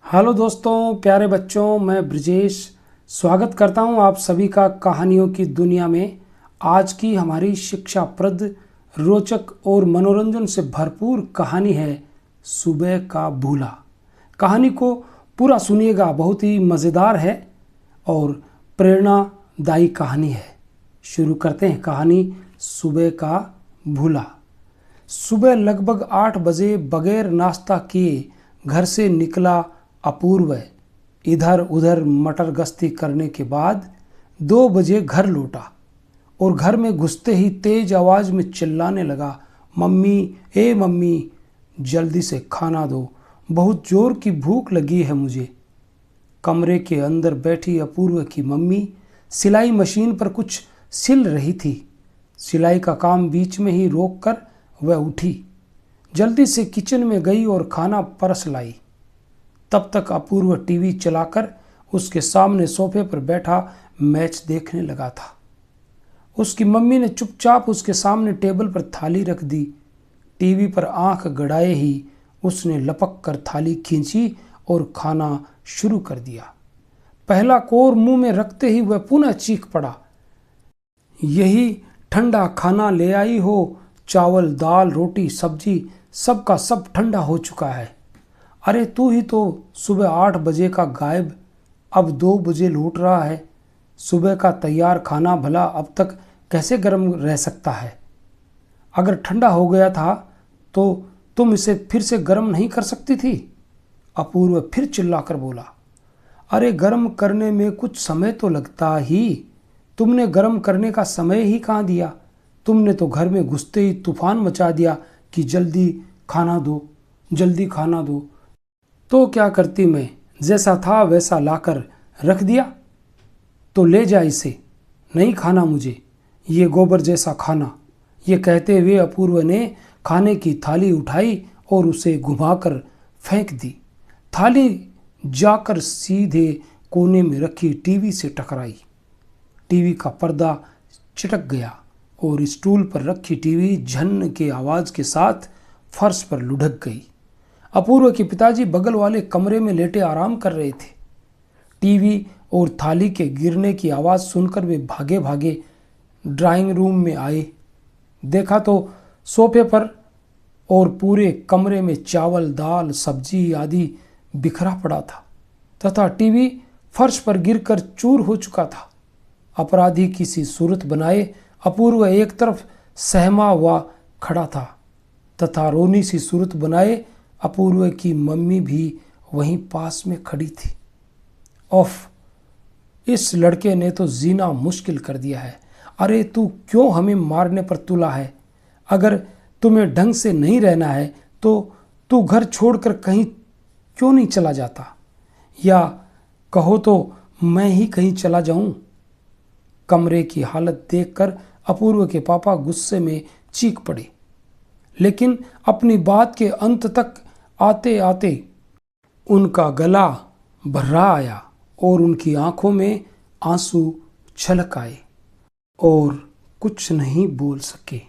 Hello दोस्तों, प्यारे बच्चों, मैं ब्रजेश स्वागत करता हूं आप सभी का कहानियों की दुनिया में। आज की हमारी शिक्षाप्रद, रोचक और मनोरंजन से भरपूर कहानी है सुबह का भूला। कहानी को पूरा सुनिएगा, बहुत ही मज़ेदार है और प्रेरणादायी कहानी है। शुरू करते हैं कहानी सुबह का भूला। सुबह लगभग 8 बजे बगैर नाश्ता किए घर से निकला अपूर्व इधर उधर मटर गश्ती करने के बाद 2 बजे घर लौटा और घर में घुसते ही तेज आवाज में चिल्लाने लगा, मम्मी, ए मम्मी, जल्दी से खाना दो, बहुत जोर की भूख लगी है मुझे। कमरे के अंदर बैठी अपूर्व की मम्मी सिलाई मशीन पर कुछ सिल रही थी। सिलाई का काम बीच में ही रोककर वह उठी, जल्दी से किचन में गई और खाना परस लाई। तब तक अपूर्व टीवी चलाकर उसके सामने सोफे पर बैठा मैच देखने लगा था। उसकी मम्मी ने चुपचाप उसके सामने टेबल पर थाली रख दी। टीवी पर आंख गड़ाए ही उसने लपक कर थाली खींची और खाना शुरू कर दिया। पहला कोर मुंह में रखते ही वह पुनः चीख पड़ा, यही ठंडा खाना ले आई हो? चावल, दाल, रोटी, सब्जी, सब का सब ठंडा हो चुका है। अरे तू ही तो सुबह 8 बजे का गायब, अब 2 बजे लौट रहा है। सुबह का तैयार खाना भला अब तक कैसे गर्म रह सकता है? अगर ठंडा हो गया था तो तुम इसे फिर से गर्म नहीं कर सकती थी? अपूर्व फिर चिल्लाकर बोला, अरे गर्म करने में कुछ समय तो लगता ही। तुमने गर्म करने का समय ही कहाँ दिया? तुमने तो घर में घुसते ही तूफान मचा दिया कि जल्दी खाना दो, जल्दी खाना दो। तो क्या करती मैं? जैसा था वैसा लाकर रख दिया। तो ले जा इसे, नहीं खाना मुझे ये गोबर जैसा खाना। ये कहते हुए अपूर्व ने खाने की थाली उठाई और उसे घुमाकर फेंक दी। थाली जाकर सीधे कोने में रखी टीवी से टकराई। टीवी का पर्दा चिटक गया और स्टूल पर रखी टीवी झन के आवाज के साथ फर्श पर लुढ़क गई। अपूर्व के पिताजी बगल वाले कमरे में लेटे आराम कर रहे थे। टीवी और थाली के गिरने की आवाज़ सुनकर वे भागे भागे ड्राइंग रूम में आए। देखा तो सोफे पर और पूरे कमरे में चावल, दाल, सब्जी आदि बिखरा पड़ा था तथा टीवी फर्श पर गिरकर चूर हो चुका था। अपराधी की सी सूरत बनाए अपूर्व एक तरफ सहमा हुआ खड़ा था तथा रोनी सी सूरत बनाए अपूर्व की मम्मी भी वहीं पास में खड़ी थी। ऑफ, इस लड़के ने तो जीना मुश्किल कर दिया है। अरे तू क्यों हमें मारने पर तुला है? अगर तुम्हें ढंग से नहीं रहना है तो तू घर छोड़कर कहीं क्यों नहीं चला जाता? या कहो तो मैं ही कहीं चला जाऊं? कमरे की हालत देखकर अपूर्व के पापा गुस्से में चीख पड़े, लेकिन अपनी बात के अंत तक आते आते उनका गला भर्रा आया और उनकी आंखों में आंसू छलक आए और कुछ नहीं बोल सके।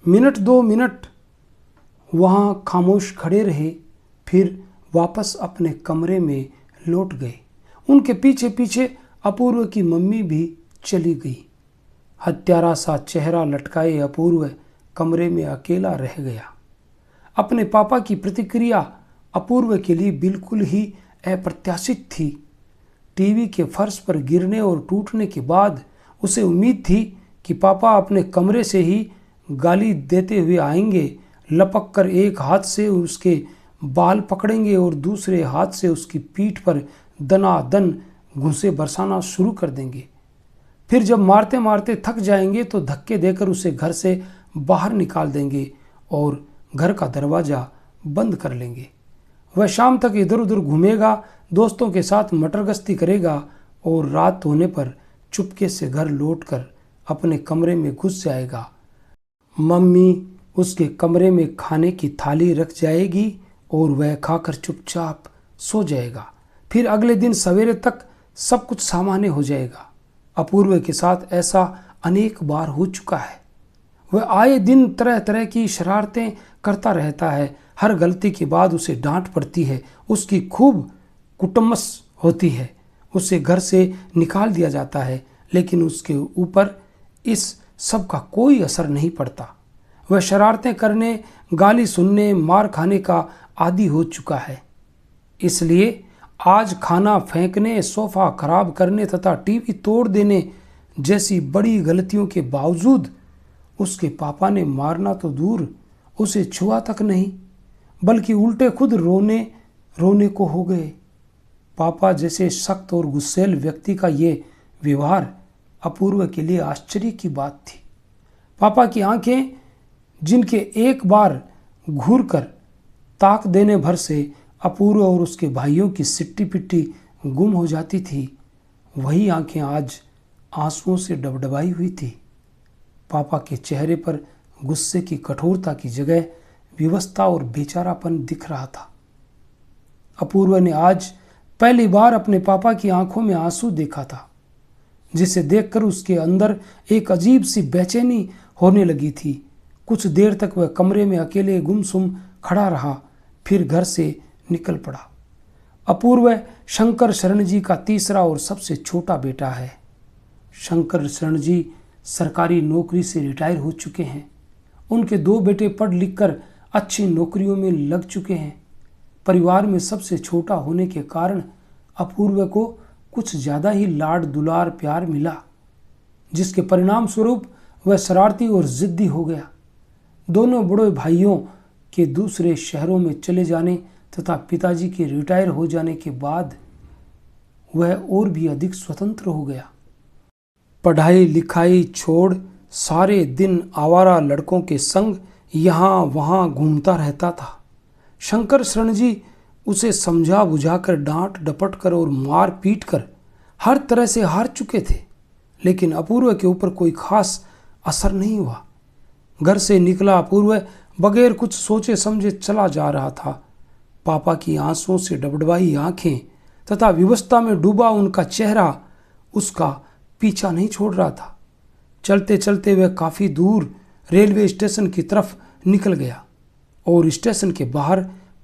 मिनट 2 मिनट वहां खामोश खड़े रहे, फिर वापस अपने कमरे में लौट गए। उनके पीछे पीछे अपूर्व की मम्मी भी चली गई। हत्यारा सा चेहरा लटकाए अपूर्व कमरे में अकेला रह गया। अपने पापा की प्रतिक्रिया अपूर्व के लिए बिल्कुल ही अप्रत्याशित थी। टीवी के फर्श पर गिरने और टूटने के बाद उसे उम्मीद थी कि पापा अपने कमरे से ही गाली देते हुए आएंगे, लपक कर एक हाथ से उसके बाल पकड़ेंगे और दूसरे हाथ से उसकी पीठ पर दनादन घूंसे बरसाना शुरू कर देंगे। फिर जब मारते मारते थक जाएंगे तो धक्के देकर उसे घर से बाहर निकाल देंगे और घर का दरवाज़ा बंद कर लेंगे। वह शाम तक इधर उधर घूमेगा, दोस्तों के साथ मटर गश्ती करेगा और रात होने पर चुपके से घर लौटकर अपने कमरे में घुस जाएगा। मम्मी उसके कमरे में खाने की थाली रख जाएगी और वह खाकर चुपचाप सो जाएगा। फिर अगले दिन सवेरे तक सब कुछ सामान्य हो जाएगा। अपूर्व के साथ ऐसा अनेक बार हो चुका है। वह आए दिन तरह तरह की शरारतें करता रहता है। हर गलती के बाद उसे डांट पड़ती है, उसकी खूब कुटुम्बस होती है, उसे घर से निकाल दिया जाता है, लेकिन उसके ऊपर इस सब का कोई असर नहीं पड़ता। वह शरारतें करने, गाली सुनने, मार खाने का आदी हो चुका है। इसलिए आज खाना फेंकने, सोफा खराब करने तथा टीवी तोड़ देने जैसी बड़ी गलतियों के बावजूद उसके पापा ने मारना तो दूर, उसे छुआ तक नहीं, बल्कि उल्टे खुद रोने को हो गए। पापा जैसे सख्त और गुस्सैल व्यक्ति का ये व्यवहार अपूर्व के लिए आश्चर्य की बात थी। पापा की आंखें, जिनके एक बार घूर कर ताक देने भर से अपूर्व और उसके भाइयों की सिट्टी पिट्टी गुम हो जाती थी, वही आंखें आज आंसुओं से डबडबाई हुई थी। पापा के चेहरे पर गुस्से की कठोरता की जगह विवशता और बेचारापन दिख रहा था। अपूर्व ने आज पहली बार अपने पापा की आंखों में आंसू देखा था, जिसे देखकर उसके अंदर एक अजीब सी बेचैनी होने लगी थी। कुछ देर तक वह कमरे में अकेले गुमसुम खड़ा रहा, फिर घर से निकल पड़ा। अपूर्व शंकर शरण जी का तीसरा और सबसे छोटा बेटा है। शंकर शरण जी सरकारी नौकरी से रिटायर हो चुके हैं। उनके दो बेटे पढ़ लिख कर अच्छी नौकरियों में लग चुके हैं। परिवार में सबसे छोटा होने के कारण अपूर्व को कुछ ज़्यादा ही लाड दुलार प्यार मिला, जिसके परिणाम स्वरूप वह शरारती और जिद्दी हो गया। दोनों बड़े भाइयों के दूसरे शहरों में चले जाने तथा पिताजी के रिटायर हो जाने के बाद वह और भी अधिक स्वतंत्र हो गया। पढ़ाई लिखाई छोड़ सारे दिन आवारा लड़कों के संग यहाँ वहाँ घूमता रहता था। शंकर शरण जी उसे समझा बुझाकर, डांट डपट कर और मार पीट कर हर तरह से हार चुके थे, लेकिन अपूर्व के ऊपर कोई खास असर नहीं हुआ। घर से निकला अपूर्व बगैर कुछ सोचे समझे चला जा रहा था। पापा की आंसुओं से डबडबाई आंखें तथा विवशता में डूबा उनका चेहरा उसका पीछा नहीं छोड़ रहा था। चलते चलते वह काफ़ी दूर रेलवे स्टेशन की तरफ निकल गया और स्टेशन के बाहर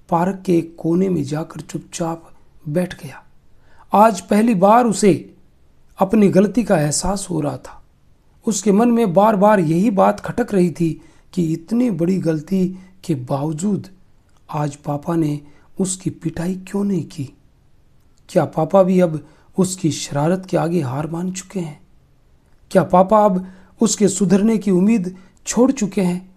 पार्क के एक कोने में जाकर चुपचाप बैठ गया। आज पहली बार उसे अपनी गलती का एहसास हो रहा था। उसके मन में बार बार यही बात खटक रही थी कि इतनी बड़ी गलती के बावजूद आज पापा ने उसकी पिटाई क्यों नहीं की। क्या पापा भी अब उसकी शरारत के आगे हार मान चुके हैं? क्या पापा अब उसके सुधरने की उम्मीद छोड़ चुके हैं?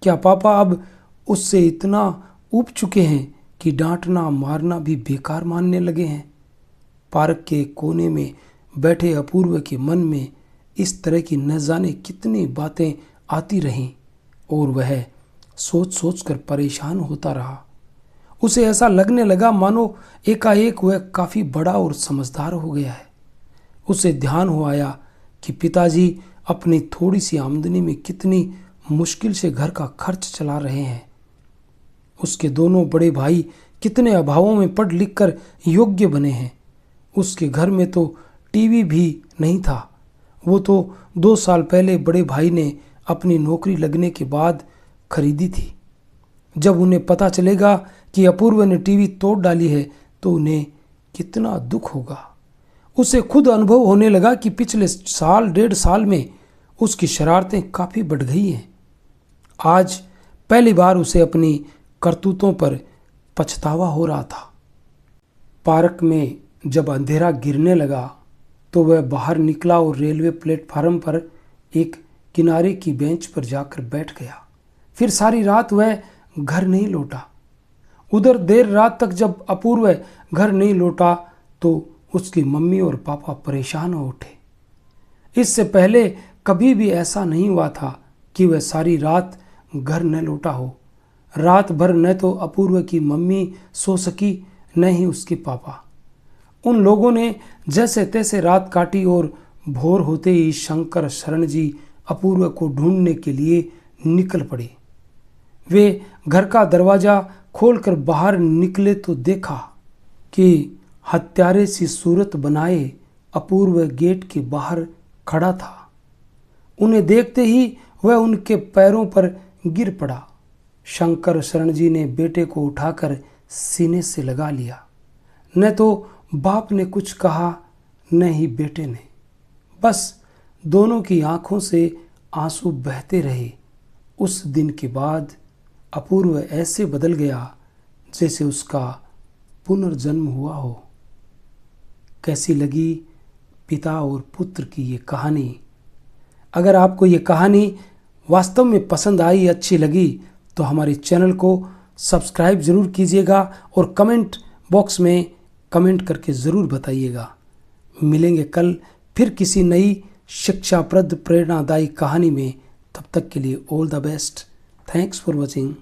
क्या पापा अब उससे इतना ऊब चुके हैं कि डांटना मारना भी बेकार मानने लगे हैं? पार्क के कोने में बैठे अपूर्व के मन में इस तरह की न जाने कितनी बातें आती रहीं और वह सोच सोच कर परेशान होता रहा। उसे ऐसा लगने लगा मानो एकाएक वह काफ़ी बड़ा और समझदार हो गया है। उसे ध्यान हो आया कि पिताजी अपनी थोड़ी सी आमदनी में कितनी मुश्किल से घर का खर्च चला रहे हैं। उसके दोनों बड़े भाई कितने अभावों में पढ़ लिख कर योग्य बने हैं। उसके घर में तो टीवी भी नहीं था। वो तो 2 साल पहले बड़े भाई ने अपनी नौकरी लगने के बाद खरीदी थी। जब उन्हें पता चलेगा कि अपूर्व ने टीवी तोड़ डाली है तो उन्हें कितना दुख होगा। उसे खुद अनुभव होने लगा कि पिछले साल 1.5 साल में उसकी शरारतें काफ़ी बढ़ गई हैं। आज पहली बार उसे अपनी करतूतों पर पछतावा हो रहा था। पार्क में जब अंधेरा गिरने लगा तो वह बाहर निकला और रेलवे प्लेटफार्म पर एक किनारे की बेंच पर जाकर बैठ गया। फिर सारी रात वह घर नहीं लौटा। उधर देर रात तक जब अपूर्व घर नहीं लौटा तो उसकी मम्मी और पापा परेशान हो उठे। इससे पहले कभी भी ऐसा नहीं हुआ था कि वह सारी रात घर न लौटा हो। रात भर न तो अपूर्व की मम्मी सो सकी न ही उसके पापा। उन लोगों ने जैसे तैसे रात काटी और भोर होते ही शंकर शरण जी अपूर्व को ढूंढने के लिए निकल पड़े। वे घर का दरवाज़ा खोलकर बाहर निकले तो देखा कि हत्यारे सी सूरत बनाए अपूर्व गेट के बाहर खड़ा था। उन्हें देखते ही वह उनके पैरों पर गिर पड़ा। शंकर शरण जी ने बेटे को उठाकर सीने से लगा लिया। न तो बाप ने कुछ कहा न ही बेटे ने, बस दोनों की आंखों से आंसू बहते रहे। उस दिन के बाद अपूर्व ऐसे बदल गया जैसे उसका पुनर्जन्म हुआ हो। कैसी लगी पिता और पुत्र की ये कहानी? अगर आपको ये कहानी वास्तव में पसंद आई, अच्छी लगी, तो हमारे चैनल को सब्सक्राइब ज़रूर कीजिएगा और कमेंट बॉक्स में कमेंट करके ज़रूर बताइएगा। मिलेंगे कल फिर किसी नई शिक्षाप्रद प्रेरणादायी कहानी में। तब तक के लिए all the best. Thanks for watching.